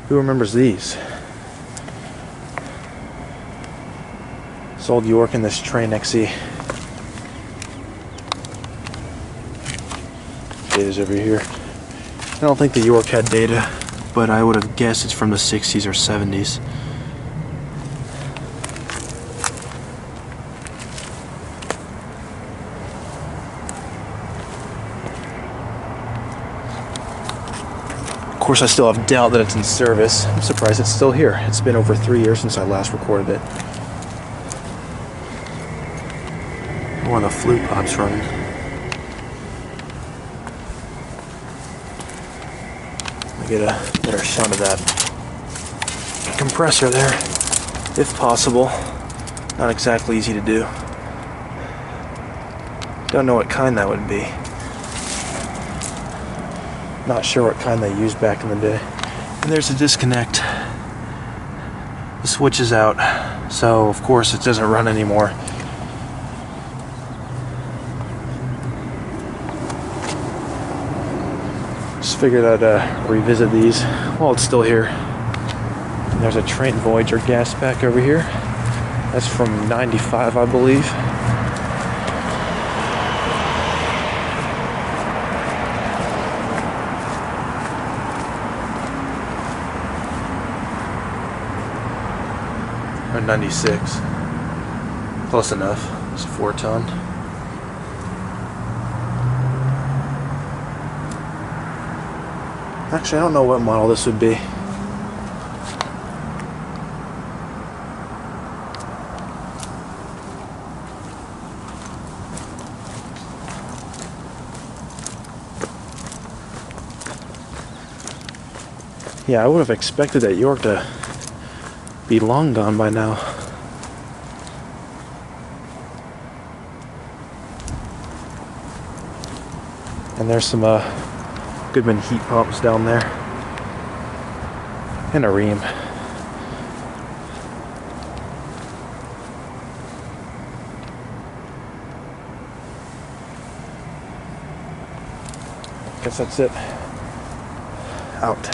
Who remembers these? This old York and this Trane XE. Data's over here. I don't think the York had data, but I would have guessed it's from the 60s or 70s. Of course, I still have doubt that it's in service. I'm surprised it's still here. It's been over 3 years since I last recorded it. One of the flue pops running. Let me get a better shot of that compressor there, if possible. Not exactly easy to do. Don't know what kind that would be. Not sure what kind they used back in the day. And there's a disconnect. The switch is out, so of course it doesn't run anymore. Just figured I'd revisit these while it's still here. And there's a Trane Voyager gas pack over here. That's from '95, I believe. Or 96. Close enough. It's a 4-ton. Actually, I don't know what model this would be. Yeah, I would have expected that York to be long gone by now. And there's some Goodman heat pumps down there. And a ream. Guess that's it. Out.